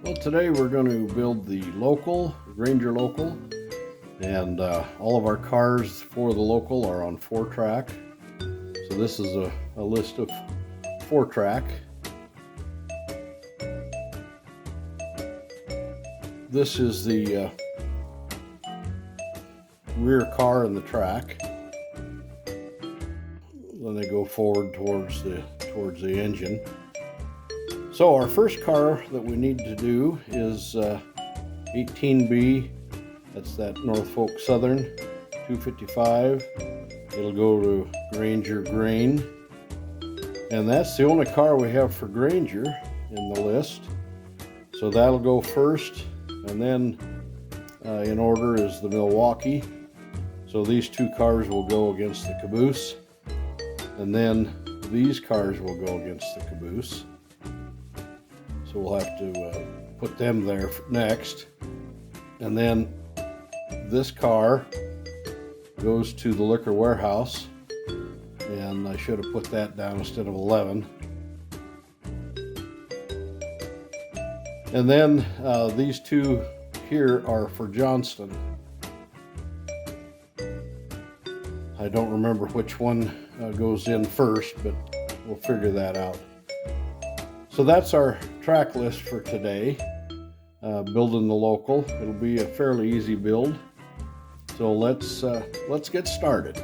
Well, today we're going to build the local, Granger local, and all of our cars for the local are on 4-track. So this is a list of 4-track. This is the rear car in the track. Then they go forward towards the engine. So our first car that we need to do is 18B. That's that Norfolk Southern 255. It'll go to Granger grain. And that's the only car we have for Granger in the list. So that'll go first. And then in order is the Milwaukee. So these two cars will go against the caboose. And then these cars will go against the caboose. So we'll have to put them there next. And then this car goes to the liquor warehouse. And I should have put that down instead of 11. And then these two here are for Johnston. I don't remember which one goes in first, but we'll figure that out. So that's our track list for today, building the local. It'll be a fairly easy build. So let's get started.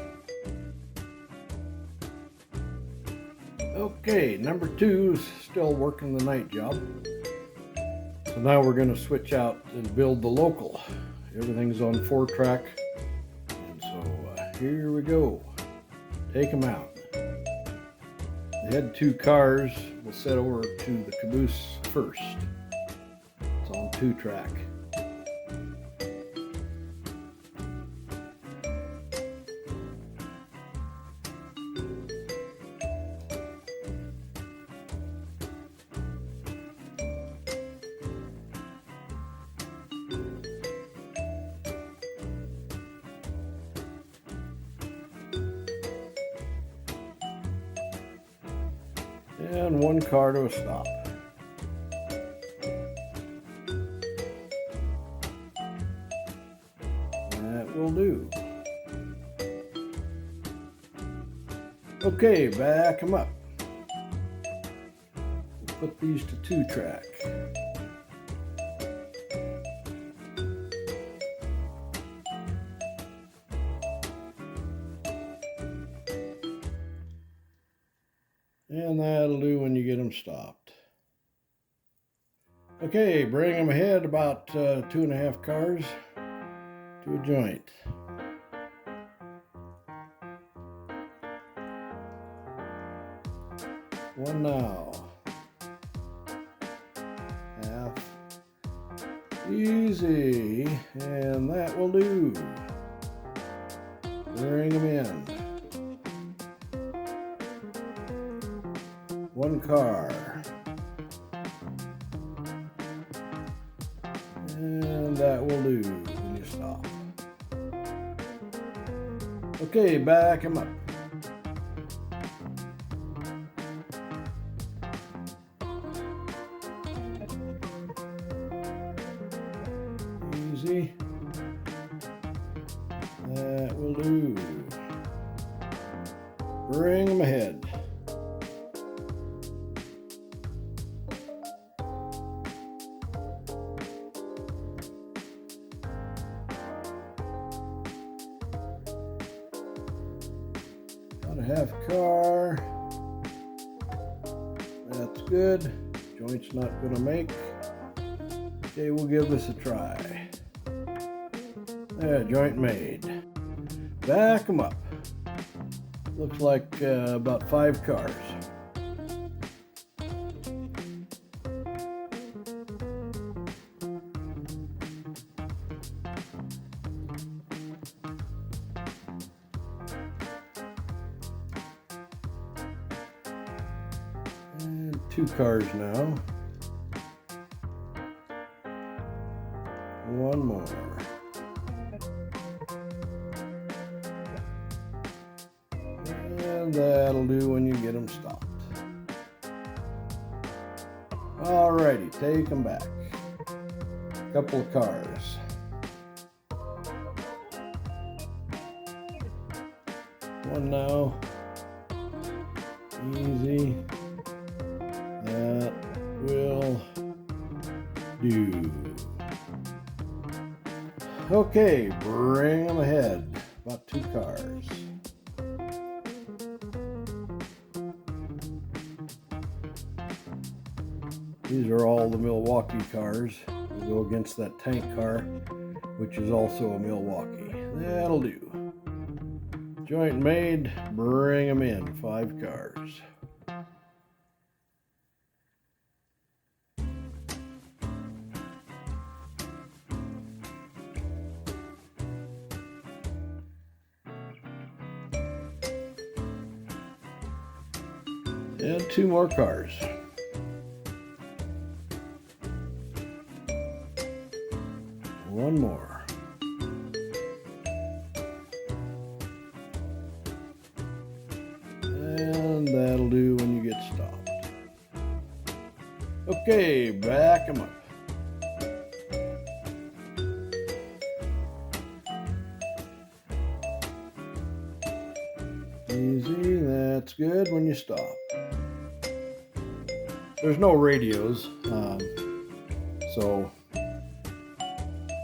Okay, number 2 is still working the night job. So now we're going to switch out and build the local. Everything's on 4-track. And so here we go. Take them out. The head 2 cars will set over to the caboose first. It's on 2-track. And 1 car to a stop. That will do. Okay, back them up. We'll put these to 2-track. And that'll do when you get them stopped. Okay, bring them ahead about 2.5 cars to a joint. One now. Half. Easy. And that will do. Bring them in. 1 car. And that will do when you stop. Okay, back them up. Easy. That will do. Bring them ahead. About a half car. That's good. Joint's not gonna make. Okay, we'll give this a try. There, joint made. Back them up. Looks like about 5 cars. And 2 cars now. 1 more. And that'll do when you get them stopped. Alrighty, take them back. couple of cars. One now. Easy. That will do. Okay, bring them ahead. About 2 cars. These are all the Milwaukee cars. We'll go against that tank car, which is also a Milwaukee. That'll do. Joint made, bring them in. 5 cars. And 2 more cars. One more. And that'll do when you get stopped. Okay, back them up. Easy, that's good when you stop. There's no radios, so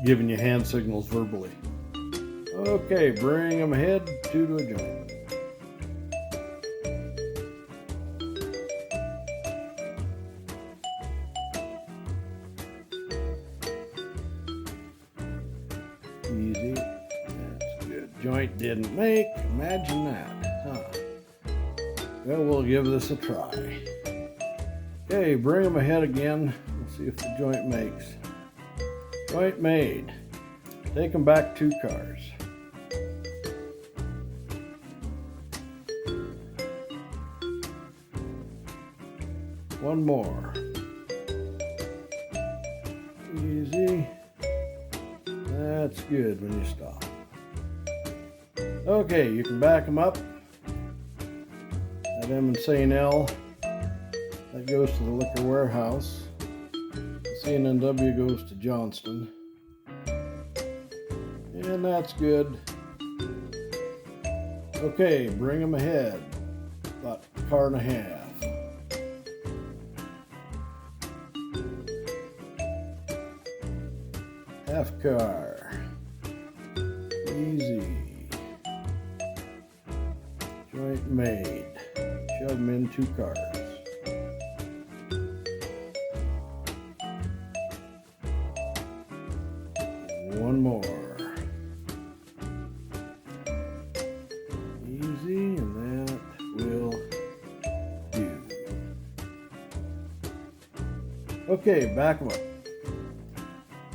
giving you hand signals verbally. Okay, bring them ahead, 2 to a joint. Easy, that's good. Joint didn't make, imagine that, huh? Well, we'll give this a try. Okay, bring them ahead again. We'll see if the joint makes. Joint made. Take them back 2 cars. One more. Easy. That's good when you stop. Okay, you can back them up. That M and C&L. That goes to the liquor warehouse. The C&NW goes to Johnston. And that's good. Okay, bring them ahead. About 1.5 cars. Half car. Easy. Joint made. Shove them in 2 cars. One more. Easy, and that will do. Okay, back them up.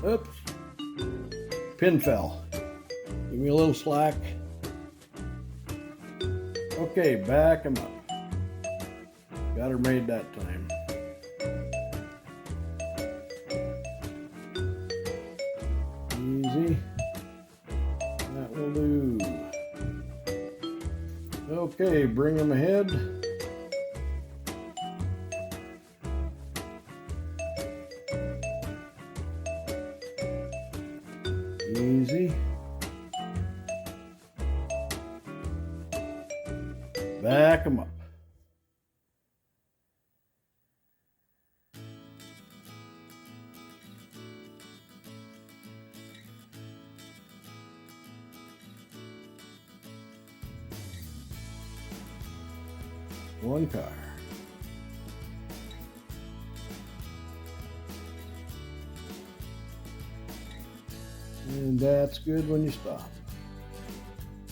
Oops. Pin fell. Give me a little slack. Okay, back them up. Got her made that time. Easy. That will do. Okay, bring them ahead. Easy. Back them up. One car. And that's good when you stop.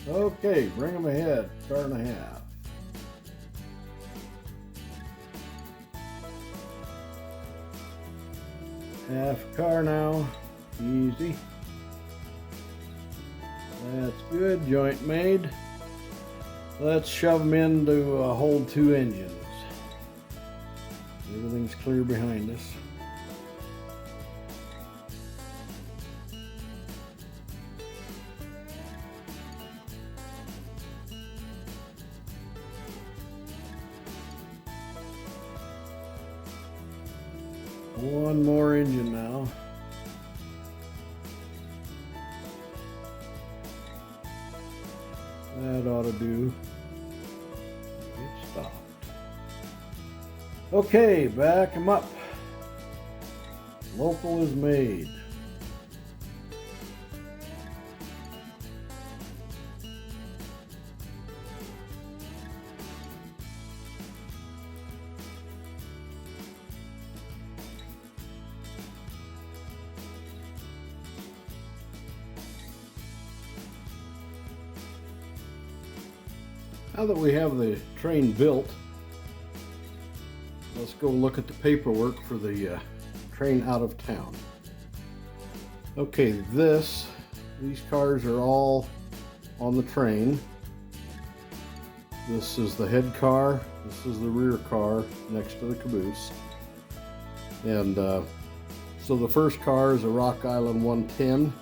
Okay, bring them ahead, 1.5 cars. Half car now, easy. That's good, joint made. Let's shove them in to hold 2 engines. Everything's clear behind us. One more engine now. That ought to do. Get stopped. Okay, back him up. Local is made. Now that we have the train built, let's go look at the paperwork for the train out of town. Okay, these cars are all on the train. This is the head car, this is the rear car next to the caboose. And so the first car is a Rock Island 110.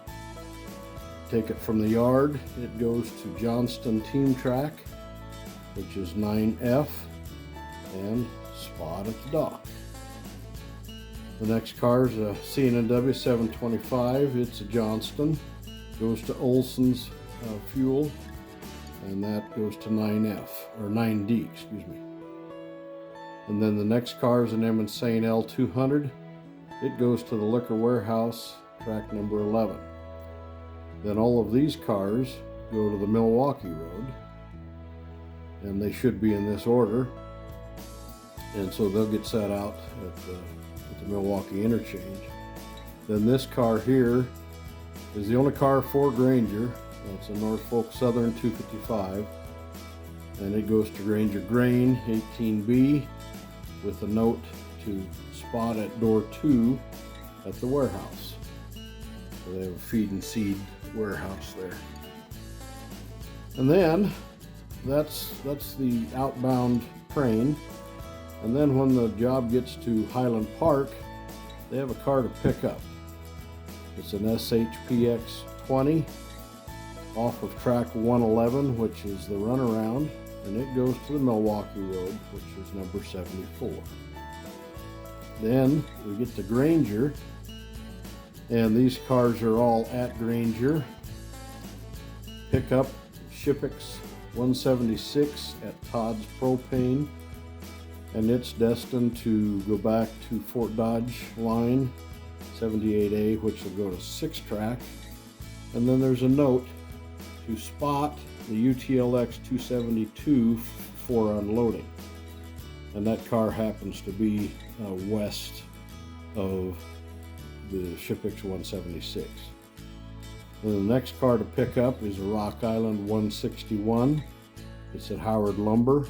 Take it from the yard, it goes to Johnston Team Track, which is 9F, and spot at the dock. The next car is a C&W 725. It's a Johnston. Goes to Olson's Fuel, and that goes to 9F, or 9D, excuse me. And then the next car is an M&Sane L200. It goes to the Liquor Warehouse, track number 11. Then all of these cars go to the Milwaukee Road, and they should be in this order, and so they'll get set out at the Milwaukee interchange. Then this car here is the only car for Granger. It's a Norfolk Southern 255, and it goes to Granger Grain 18B with a note to spot at door 2 at the warehouse. So they have a feed and seed warehouse there. And then that's the outbound train. And then when the job gets to Highland Park, they have a car to pick up. It's an SHPX 20 off of track 111, which is the runaround, and it goes to the Milwaukee Road, which is number 74. Then we get to Granger, and these cars are all at Granger. Pick up Shipix 176 at Todd's Propane, and it's destined to go back to Fort Dodge line 78A, which will go to 6 track. And then there's a note to spot the UTLX 272 for unloading, and that car happens to be west of the Shipix 176. And the next car to pick up is a Rock Island 161. It's at Howard Lumber,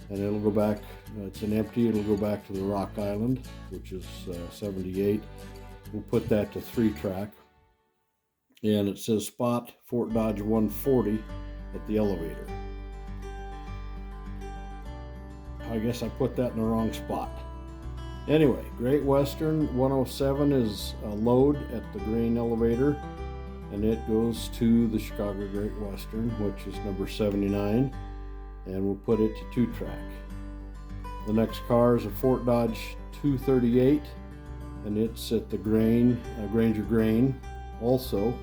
and it'll go back, it's an empty, it'll go back to the Rock Island, which is 78. We'll put that to 3 track. And it says spot Fort Dodge 140 at the elevator. I guess I put that in the wrong spot. Anyway, Great Western 107 is a load at the grain elevator, and it goes to the Chicago Great Western, which is number 79, and we'll put it to 2 track. The next car is a Fort Dodge 238, and it's at the Granger Grain also.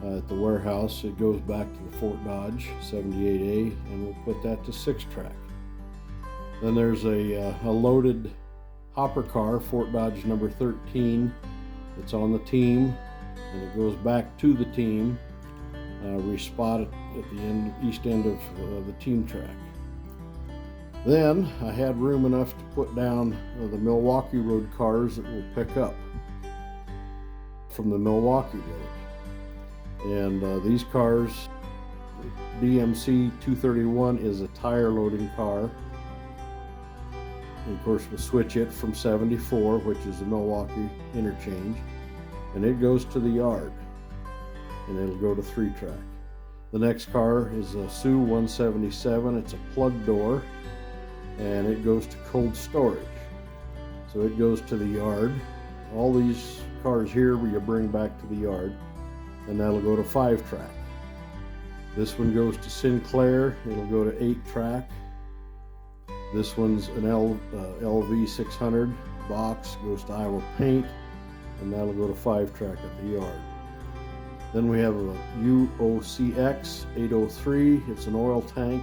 At the warehouse, it goes back to the Fort Dodge 78A, and we'll put that to 6 track. Then there's a loaded hopper car, Fort Dodge number 13. It's on the team, and it goes back to the team. We spot it at the east end of the team track. Then I had room enough to put down the Milwaukee Road cars that we'll pick up from the Milwaukee Road. And these cars, DMC 231 is a tire loading car. And of course, we'll switch it from 74, which is the Milwaukee interchange, and it goes to the yard, and it'll go to 3 track. The next car is a Sioux 177. It's a plug door, and it goes to cold storage. So it goes to the yard. All these cars here you bring back to the yard, and that'll go to 5 track. This one goes to Sinclair. It'll go to 8 track. This one's an LV 600 box, goes to Iowa Paint, and that'll go to 5 track at the yard. Then we have a UOCX 803. It's an oil tank,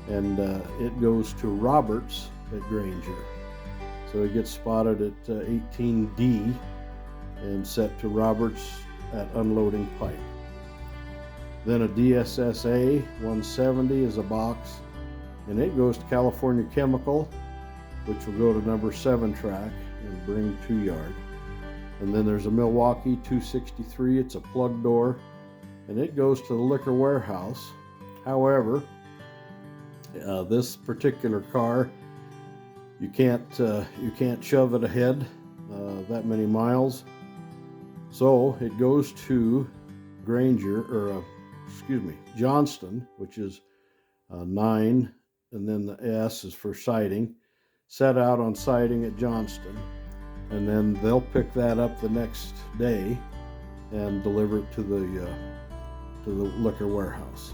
and it goes to Roberts at Granger. So it gets spotted at 18D and set to Roberts at unloading pipe. Then a DSSA 170 is a box, and it goes to California Chemical, which will go to number 7 track and bring 2 yard. And then there's a Milwaukee 263. It's a plug door, and it goes to the liquor warehouse. However, this particular car, you can't shove it ahead that many miles, so it goes to Granger, or Johnston, which is 9, and then the S is for siding, set out on siding at Johnston, and then they'll pick that up the next day and deliver it to the liquor warehouse.